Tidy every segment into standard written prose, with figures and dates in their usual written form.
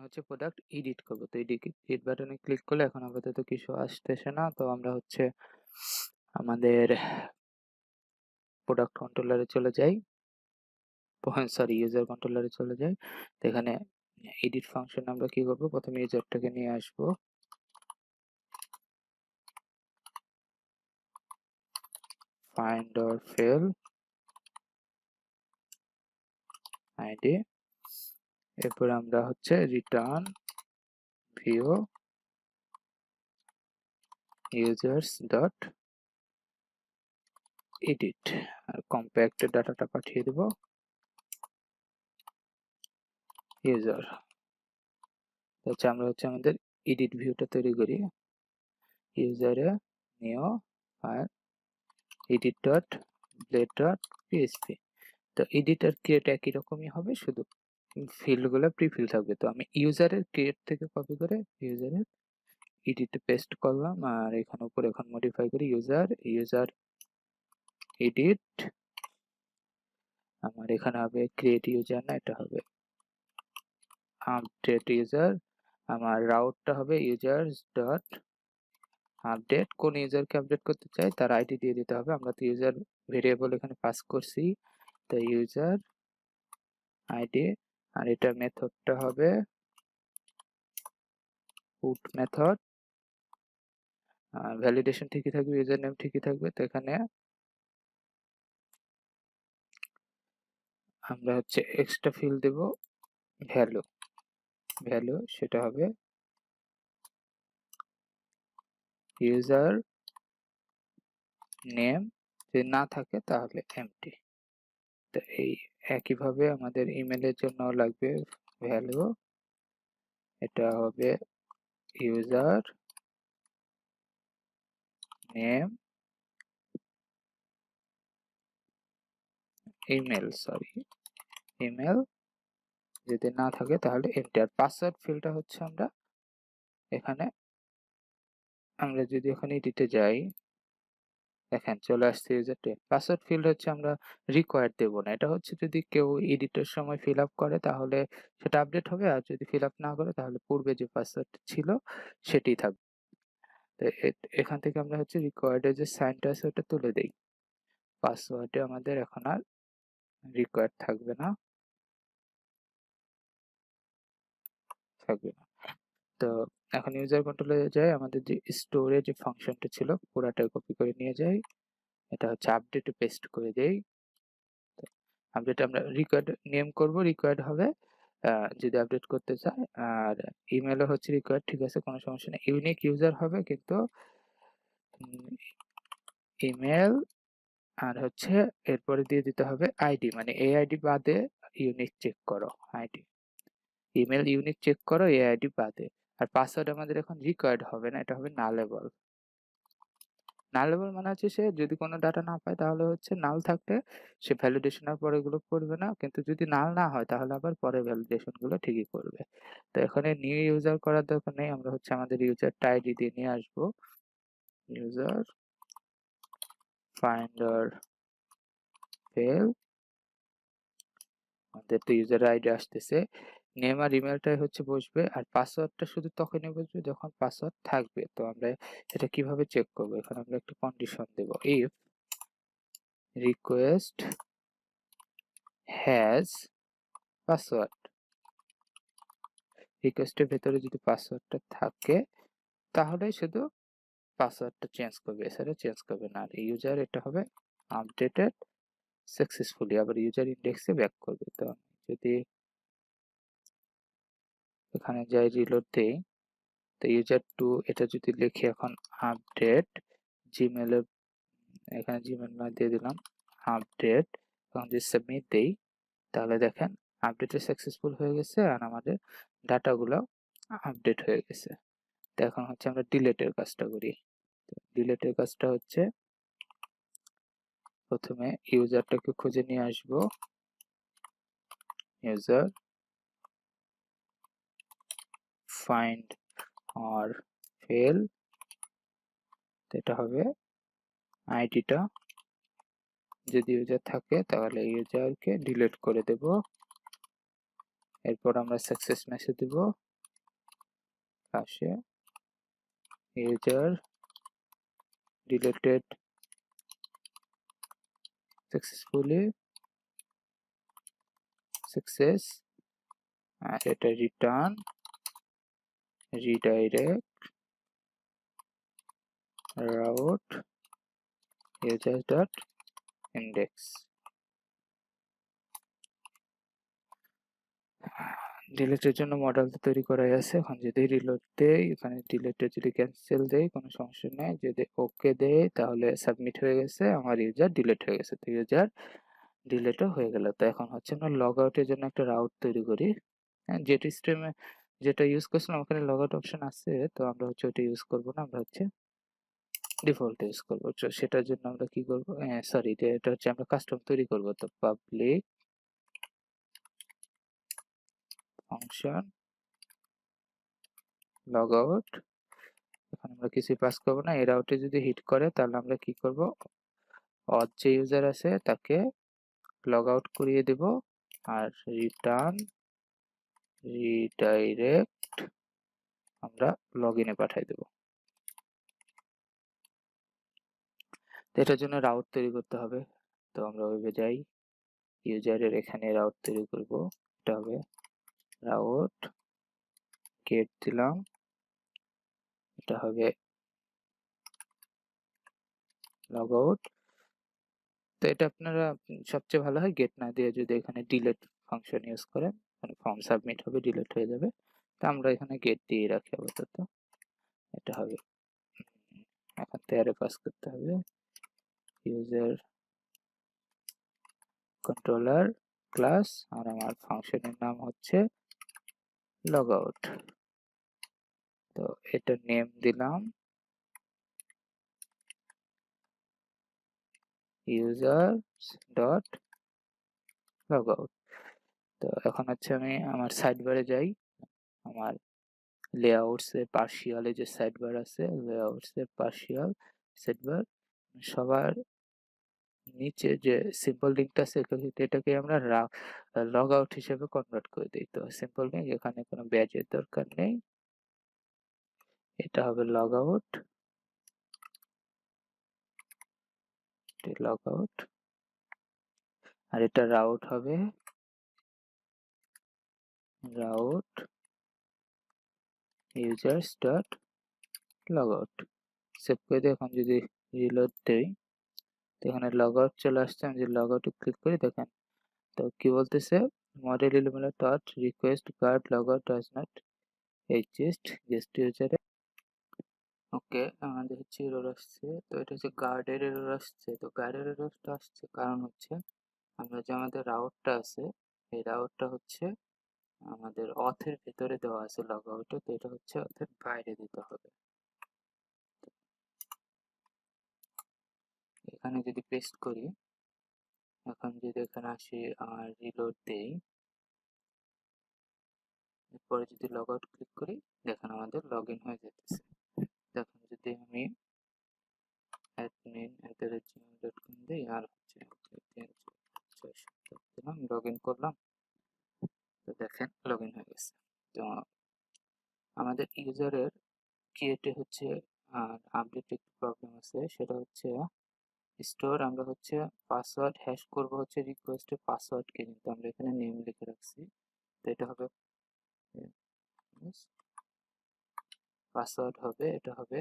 হচ্ছে product edit করব। তো এডিট বাটনে ক্লিক করলে এখন আপাতত কিছু আসতেছে না। তো আমরা হচ্ছে আমাদের প্রোডাক্ট কন্ট্রোলারে চলে যাই। সরি, ইউজার কন্ট্রোলারে চলে যাই। তো এখানে এডিট ফাংশন আমরা কি করব, প্রথমে ইউজারটাকে নিয়ে আসব। ফাইন্ড অর ফেল আইডি, এরপর আমরা হচ্ছে return view users dot edit আর কম্প্যাক্ট ডাটাটা পাঠিয়ে দেব ইউজার। আচ্ছা, আমরা হচ্ছে আমাদের এডিট ভিউটা তৈরি করি। ইউজারে নিউ আর edit dot blade dot PHP. তো এডিট আর ক্রিয়েট একই রকমই হবে, শুধু ফিল্ডগুলো প্রি ফিল থাকবে। তো আমি ইউজারের ক্রিয়েট থেকে কপি করে ইউজারের এডিটে পেস্ট করলাম, আর এখানে উপরে এখন মডিফাই করি ইউজার এডিট। আমার এখানে হবে ক্রিয়েট ইউজার, না এটা হবে আপডেট ইউজার। আমার রাউটটা হবে ইউজার্স ডট আপডেট। কোন ইউজারকে আপডেট করতে চাই তার আইডি দিয়ে দিতে হবে। আমরা তো ইউজার ভেরিয়েবল এখানে পাস করছি, তো ইউজার আইডি। আর এটা মেথডটা হবে পুট মেথড। ভ্যালিডেশন ঠিকই থাকবে, ইউজার নেম ঠিকই থাকবে। তো এখানে আমরা হচ্ছে এক্সট্রা ফিল দেব ভ্যালু সেটা হবে ইউজার নেম, যদি না থাকে তাহলে এমটি। তো এই একইভাবে আমাদের ইমেলের জন্য লাগবে ভ্যালু, এটা হবে ইউজার নেম ইমেল, যদি না থাকে তাহলে এন্টার। পাসওয়ার্ড ফিল্ডটা হচ্ছে এখানে আমরা যদি এখানে এডিটে যাই, দেখেন চলে আসছে ইউজার টেম। পাসওয়ার্ড ফিল্ড হচ্ছে আমরা রিকোয়ার্ড দেব না, এটা হচ্ছে যদি কেউ এডিটের সময় ফিল আপ করে তাহলে সেটা আপডেট হবে, আর যদি ফিল আপ না করে তাহলে পূর্বে যে পাসওয়ার্ড ছিল সেটি থাকবে। তো এখান থেকে আমরা হচ্ছে রিকোয়ার্ডের যে সাইনটা আছে ওটা তুলে দেই। পাসওয়ার্ডে আমাদের এখন আর রিকোয়ার্ড থাকবে না। তো এখন ইউজার কন্ট্রোলে যাই, আমাদের যে স্টোরে যে ফাংশনটা ছিল পুরাটাই কপি করে নিয়ে যাই, এটা হচ্ছে আপডেটে পেস্ট করে দেই। আপডেট আমরা রিকোয়ার্ড নেম করব, রিকোয়ার্ড হবে যদি আপডেট করতে চাই। আর ইমেলও হচ্ছে রিকোয়ার্ড, ঠিক আছে, কোনো সমস্যা নেই। ইউনিক ইউজার হবে কিন্তু ইমেল, আর হচ্ছে এরপরে দিয়ে দিতে হবে আইডি, মানে এই আইডি বাদে ইউনিক চেক করো আইডি। ইমেল ইউনিক চেক করো এই আইডি বাদে। আর পাসওয়ার্ড আমাদের এখন রিকোয়ার্ড হবে না, এটা হবে নালেবল। নালেবল মানে হচ্ছে সে যদি কোনো ডাটা না পায় তাহলে হচ্ছে নাল থাকলে সে ভ্যালিডেশনের পরে এগুলো করবে না, কিন্তু যদি নাল না হয় তাহলে আবার পরে ভ্যালিডেশন গুলো ঠিকই করবে। তো এখানে নিউ ইউজার করার দরকার নেই, আমরা হচ্ছে আমাদের ইউজারটা আইডি দিয়ে নিয়ে আসবো। ইউজার ফাইন্ডার ফেল, আমাদের তো ইউজার আইডি আসতেছে। নেম আর ইমেলটাই হচ্ছে বসবে, আর পাসওয়ার্ডটা শুধু তখনই বসবে যখন পাসওয়ার্ড থাকবে। তো আমরা এটা কিভাবে চেক করবো, এখানে আমরা একটা কন্ডিশন দেব, ইফ রিকোয়েস্ট হ্যাজ পাসওয়ার্ড। রিকোয়েস্টের ভেতরে যদি পাসওয়ার্ডটা থাকে তাহলে শুধু পাসওয়ার্ডটা চেঞ্জ করবে, এছাড়া চেঞ্জ করবে না। আর ইউজার এটা হবে আপডেটেড সাকসেসফুলি, আবার ইউজার ইন্ডেক্সে ব্যাক করবে। তো যদি এখানে যাই রিলোড দেই, তো ইউজার টু এটা যদি লিখি এখন আপডেট জিমেলের, এখানে জিমেল না দিয়ে দিলাম আপডেট, এখন যদি সাবমিট দেই তাহলে দেখেন আপডেটে সাকসেসফুল হয়ে গেছে আর আমাদের ডাটাগুলো আপডেট হয়ে গেছে। তো এখন হচ্ছে আমরা ডিলেটের কাজটা করি। ডিলেটের কাজটা হচ্ছে প্রথমে ইউজারটাকে খুঁজে নিয়ে আসব, ইউজার ফাইন্ড অর ফেল, এটা হবে আইডিটা, যদি ইউজার থাকে তাহলে ইউজারকে ডিলিট করে দেব। এরপর আমরা সাকসেস মেসেজ দেব, আসে ইউজার ডিলেটেড সাকসেসফুলি সাকসেস, আর এটা return redirect route user dot index. ডিলেটের জন্য মডেল তৈরি করাই আছে। এখন যদি রিলোড দেই, এখানে ডিলেটে যদি ক্যান্সেল দেই কোনো সমস্যা নেই, যদি ওকে দেই তাহলে সাবমিট হয়ে গেছে, আমার ইউজার ডিলেট হয়ে গেছে। তো ইউজার ডিলেটও হয়ে গেল। তো এখন হচ্ছে আমরা লগ আউটের জন্য একটা রাউট তৈরি করি। হ্যাঁ, যেটা স্ট্রিমে যেটা ইউজ করছিলাম ওখানে লগ আউট অপশন আছে, তো আমরা হচ্ছে ওটা ইউজ করব না, আমরা হচ্ছে ডিফল্ট ইউজ করব। তো সেটার জন্য আমরা কি করব, সরি, এটা হচ্ছে আমরা কাস্টম তৈরি করব। তো পাবলিক ফাংশন লগ আউট, এখন আমরা কিছু পাস করব না। এই রাউটে যদি হিট করে তাহলে আমরা কি করব, অথ যে ইউজার আছে তাকে লগ আউট করিয়ে দেব, আর রিটার্ন রিডাইরেক্ট আমরা লগইনে পাঠিয়ে দেব। তো এটার জন্য রাউট তৈরি করতে হবে। তো আমরা ওইভাবে যাই, ইউজারের এখানে রাউট তৈরি করব। এটা হবে রাউট গেট দিলাম, এটা হবে লগ আউট। তো এটা আপনারা সবচেয়ে ভালো হয় গেট না দিয়ে যদি এখানে ডিলেট ফাংশন ইউজ করেন, মানে ফর্ম সাবমিট হবে, ডিলেট হয়ে যাবে। তো আমরা এখানে গেট দিয়ে রাখি আপাতত। এটা হবে এখন তেয়ারে পাস করতে হবে ইউজার কন্ট্রোলার ক্লাস, আর আমার ফাংশনের নাম হচ্ছে লগ আউট। তো এটা নেম দিলাম ইউজার ডট লগ আউট। তো এখন হচ্ছে আমি আমার সাইড বারে যাই, আমার লেআউটস এ পার্শিয়াল যে সাইড বার আছে, লেআউটস এ পার্শিয়াল সাইড বার সবার নিচে যে সিম্পল লিঙ্কটা আছে এটাকে আমরা লগ আউট হিসেবে কনভার্ট করে দিই। তো সিম্পল লিঙ্ক, এখানে কোনো ব্যাজের দরকার নেই, এটা হবে লগ আউট, লগ আউট, আর এটা রাউট হবে route users dot log out. Save করে দিয়ে এখন যদি রিলোড দেই, তো এখানে লগ আউট চলে আসছে। আমি যদি লগ আউটে ক্লিক করি দেখেন, তো কি বলতেছে, model element dot request guard log out does not exist guest ইউজারে। ওকে, আমাদের হচ্ছে এরর আসছে। তো এটা হচ্ছে গার্ডের এরর আসছে। তো গার্ডের এররটা আসছে কারণ হচ্ছে আমরা যে আমাদের রাউটটা আছে, এই রাউটটা হচ্ছে আমাদের অথের ভিতরে দেওয়া আছে লগ আউটে, তো এটা হচ্ছে অথের বাইরে দিতে হবে। এখানে যদি পেস্ট করি, এখন যদি এখানে আসি আর রিলোড দেই, এরপরে যদি লগ আউট ক্লিক করি, দেখেন আমাদের লগ ইন হয়ে যেতেছে। দেখুন যদি আমি admin@gmail.com দিই আর হচ্ছে দিলাম, লগ ইন করলাম, তো দেখেন লগ ইন হয়ে গেছে। তো আমাদের ইউজারের ক্রিয়েটে হচ্ছে আর আপডেট একটু প্রবলেম আছে, সেটা হচ্ছে স্টোর আমরা হচ্ছে পাসওয়ার্ড হ্যাশ করব হচ্ছে রিকোয়েস্টের পাসওয়ার্ডকে, কিন্তু আমরা এখানে নেম লিখে রাখছি। তো এটা হবে পাসওয়ার্ড হবে, এটা হবে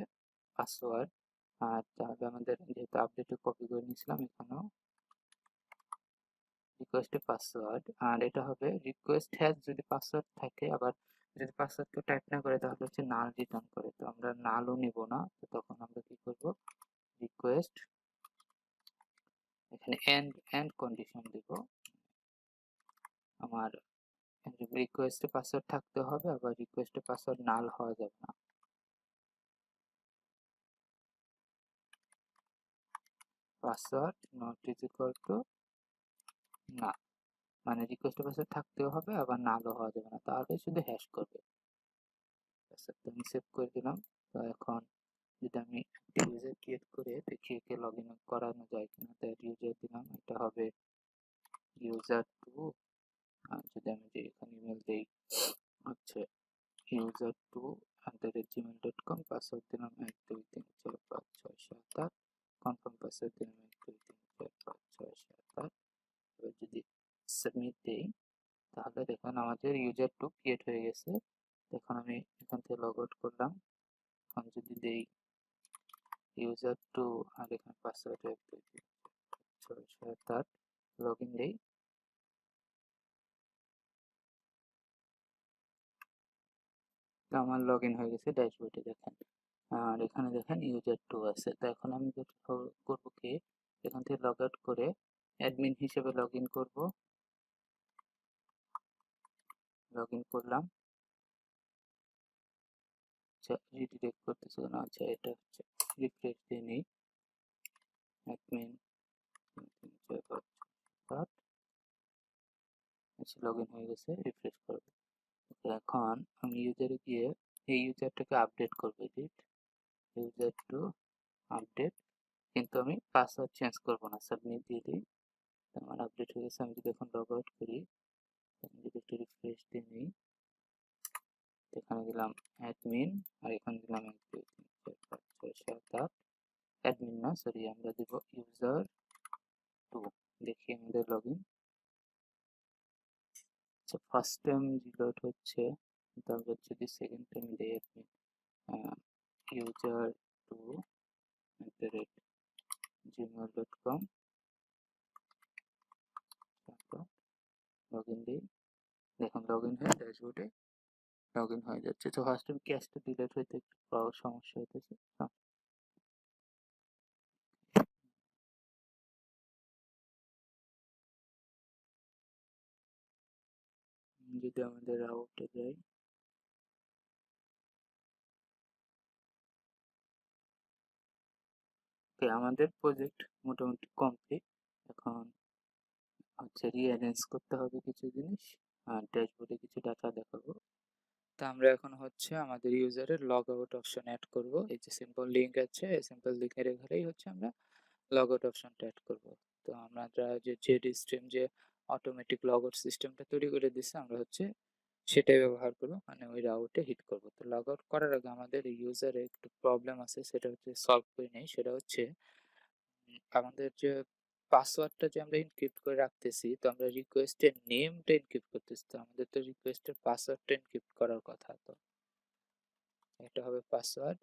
পাসওয়ার্ড। আর তাহলে আমাদের যেহেতু আপডেটে কপি করে নিয়েছিলাম, এখানেও রিকোয়েস্টে পাসওয়ার্ড, আর এটা হবে রিকোয়েস্ট হ্যাজ, যদি পাসওয়ার্ড থাকে, আবার যদি পাসওয়ার্ড কেউ টাইপ না করে তাহলে হচ্ছে নাল রিটার্ন করে। তো আমরা নালও নেব না, তো তখন আমরা কি করব, রিকোয়েস্ট এখানে এন্ড কন্ডিশন দিব, আমার রিকোয়েস্টে পাসওয়ার্ড থাকতে হবে, আবার রিকোয়েস্টে পাসওয়ার্ড নাল হওয়া যাবে না। Password not is equal two না, মানে রিকোয়েস্ট পাসওয়ার্ড থাকতেও হবে, আবার নালও হওয়া যাবে না, তাহলে শুধু হ্যাশ করবে। তো আমি সেভ করে দিলাম। তো এখন যদি আমি একটা ইউজার ক্রিয়েট করে দেখি একে লগ ইন করানো যায় কিনা, তাই ইউজার দিলাম, এটা হবে ইউজার টু। আর যদি আমি যে এখানে ইমেল দেই হচ্ছে user2 gmail.com, পাসওয়ার্ড দিলাম 1234567, কনফার্ম পাসওয়ার্ড দিলাম 1234567। এবার যদি সাবমিট দেই তাহলে দেখুন আমাদের ইউজার টু ক্রিয়েট হয়ে গেছে। এখন আমি এখান থেকে লগ আউট করলাম। এখন যদি দেই ইউজার টু আর এখানে পাসওয়ার্ড 1234567, লগ ইন দেই। তো আমার লগ ইন হয়ে গেছে ড্যাশবোর্ডে দেখেন। আর এখানে দেখেন ইউজার টু আছে। তো এখন আমি যেটা করবো কি, এখান থেকে লগ আউট করে অ্যাডমিন হিসেবে লগ ইন করবো। লগ ইন করলাম। আচ্ছা রিডিরেক্ট করতেছে না, আচ্ছা এটা হচ্ছে রিফ্রেশ দিয়ে নেই। অ্যাডমিন আচ্ছা লগ ইন হয়ে গেছে, রিফ্রেশ করবো। এখন আমি ইউজারে গিয়ে এই ইউজারটাকে আপডেট করবো, এডিট ইউজার টু আপডেট, কিন্তু আমি পাসওয়ার্ড চেঞ্জ করবো না, সাবমিট দিয়ে দিই। আমার আপডেট হয়ে গেছে। আমি যদি এখন লগ আউট করি, আমি যদি একটু রিফ্রেশ দিয়ে নিই, এখানে দিলাম অ্যাডমিন আর এখানে দিলাম 1234567, অ্যাডমিন না সরি, আমরা দিব ইউজার টু। দেখি আমাদের লগ ইন। আচ্ছা ফার্স্ট টাইম রিলোড হচ্ছে, তারপর যদি সেকেন্ড টাইম দিই অ্যাডমিন ইউজার টু @gmail.com, তারপর লগ ইন দিই। দেখুন লগ ইন হয়ে ড্যাশবোর্ডে লগ ইন হয়ে যাচ্ছে। তো ফার্স্ট টাইম ক্যাশটা ডিলিট হইতে একটু সমস্যা হইতেছে। যদি আমাদের আউটে যাই, আমাদের প্রজেক্ট মোটামুটি কমপ্লিট। এখন হচ্ছে রিঅ্যারেঞ্জ করতে হবে কিছু জিনিস আর ড্যাশবোর্ডে কিছু ডাটা দেখাবো। তো আমরা এখন হচ্ছে আমাদের ইউজারের লগ আউট অপশন অ্যাড করব। এই যে সিম্পল লিঙ্ক আছে, এই সিম্পল লিঙ্কের ঘরেই হচ্ছে আমরা লগ আউট অপশনটা অ্যাড করব। তো আমরা যে জেড স্ট্রিম যে অটোমেটিক লগ আউট সিস্টেমটা তৈরি করে দিচ্ছে, আমরা হচ্ছে সেটাই ব্যবহার করব, মানে ওই রাউটে হিট করব। তো লগ আউট করার আগে আমাদের ইউজারে একটু প্রবলেম আছে, সেটা হচ্ছে সলভ করে নেই। সেটা হচ্ছে আমাদের যে পাসওয়ার্ডটা যে আমরা এনক্রিপ্ট করে রাখতেছি, তো আমরা রিকোয়েস্টের নেমটা এনক্রিপ্ট করতেছি, তো আমাদের তো রিকোয়েস্টের পাসওয়ার্ডটা এনক্রিপ্ট করার কথা। তো এটা হবে পাসওয়ার্ড।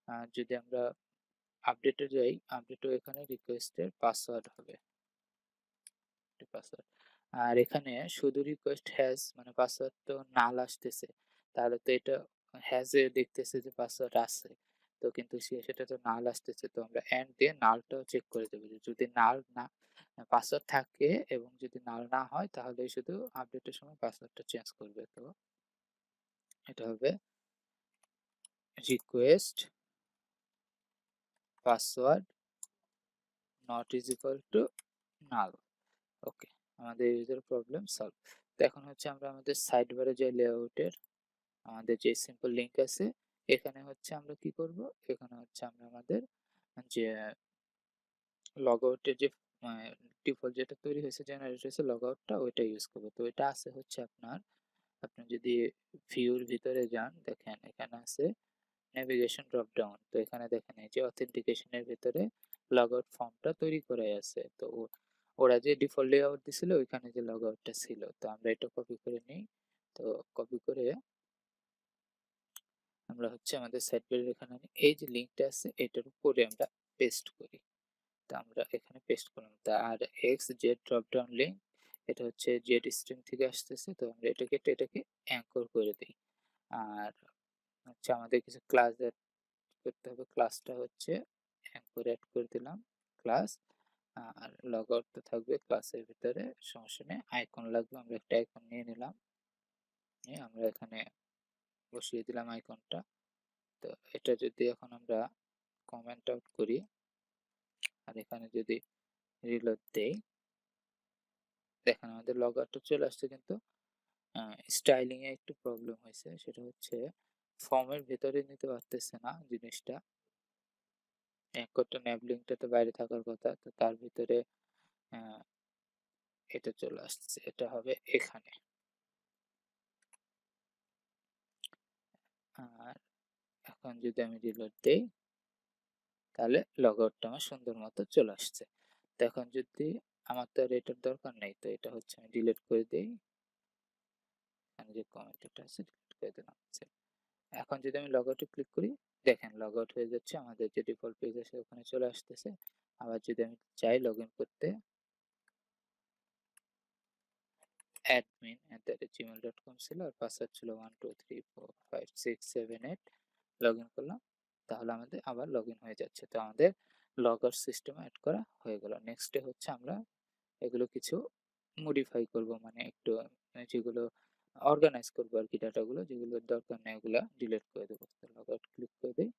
আর যদি আমরা আপডেটে যাই, আপডেটও এখানে রিকোয়েস্টের পাসওয়ার্ড হবে পাসওয়ার্ড। আর এখানে শুধু রিকোয়েস্ট হ্যাজ মানে পাসওয়ার্ড তো নাল আসতেছে, তাহলে তো এটা হ্যাজে দেখতেছে যে পাসওয়ার্ড আছে, তো কিন্তু সেটা তো নাল আসতেছে। তো আমরা এন্ড দিয়ে নালটাও চেক করে দেবো, যদি নাল না পাসওয়ার্ড থাকে এবং যদি নাল না হয় তাহলে শুধু আপডেটের সময় পাসওয়ার্ডটা চেঞ্জ করবে। তো এটা হবে request password not is equal to null. Okay, আমাদের ইউজার প্রবলেম সলভ। তো এখন হচ্ছে আমরা আমাদের সাইড বারে যে লেআউটের আমাদের যে সিম্পল লিংক আছে, এখানে হচ্ছে আমরা কি করব, এখানে হচ্ছে আমরা আমাদের যে লগ আউটের যে ডিফল্ট যেটা তৈরি হয়েছে, জেনারেট হয়েছে লগ আউটটা, ওইটা ইউজ করবো। তো এটা আছে হচ্ছে আপনার, আপনি যদি ভিউর ভিতরে যান, দেখেন এখানে আছে নেভিগেশন ড্রপ ডাউন। তো এখানে দেখেন এই যে অথেন্টিকেশনের ভিতরে লগ আউট ফর্মটা তৈরি করে আছে। তো ওরা যে ডিফল্ট লেআউট দিছিল ওইখানে যে লগ আউটটা ছিল, তো আমরা এটা কপি করে নিই। তো কপি করে আমরা হচ্ছে আমাদের সাইট পেজের এখানে এই যে লিংকটা আছে এটার উপরে আমরা পেস্ট করি। তো আমরা এখানে পেস্ট করলাম। তা আর X Z drop down link, এটা হচ্ছে জেড স্ট্রিং থেকে আসতেছে, তো আমরা এটাকে অ্যাঙ্কর করে দিই। আর হচ্ছে আমাদের কিছু ক্লাস অ্যাড করতে হবে, ক্লাসটা হচ্ছে অ্যাঙ্কর অ্যাড করে দিলাম ক্লাস। আর লগ আউট তো থাকবে ক্লাসের ভিতরে, সমস্যা নেই। আইকন লাগবে, আমরা একটা আইকন নিয়ে নিলাম, নিয়ে আমরা এখানে বসিয়ে দিলাম আইকনটা। তো এটা যদি এখন আমরা কমেন্ট আউট করি আর এখানে যদি রিলোড দেই, দেখেন আমাদের লগ আউটটা চলে আসছে, কিন্তু স্টাইলিং এ একটু প্রবলেম হয়েছে, সেটা হচ্ছে ফর্মের ভেতরে নিতে পারতেছে না জিনিসটা। অ্যাঙ্করটা ন্যাভ লিঙ্কটা তো বাইরে থাকার কথা, তো তার ভিতরে এটা চলে আসছে, এটা হবে এখানে। আর এখন যদি আমি রিলোড দেই তাহলে লগ আউটটা আমার সুন্দর মতো চলে আসছে। তো এখন যদি আমার তো আর এটার দরকার নেই, তো এটা হচ্ছে আমি ডিলিট করে দিই। এখানে যে কমেন্টটা আছে ডিলিট করে দিলাম। এখন যদি আমি লগ আউটে ক্লিক করি, দেখেন লগ আউট হয়ে যাচ্ছে, আমাদের যে ডিফল্ট পেজ আছে ওখানে চলে আসতেছে। আবার যদি আমি চাই লগ ইন করতে, admin@gmail.com ছিল আর পাসওয়ার্ড ছিল 1234567 লগ ইন করলাম, তাহলে আমাদের আবার লগ ইন হয়ে যাচ্ছে। তো আমাদের লগ আউট সিস্টেম অ্যাড করা হয়ে গেল। নেক্সটে হচ্ছে আমরা এগুলো কিছু মডিফাই করব, মানে একটু যেগুলো অর্গানাইজ করবো আর কি, ডাটাগুলো যেগুলোর দরকার নেই ওগুলা ডিলিট করে দেবো। লগ আউট ক্লিক করে দিই।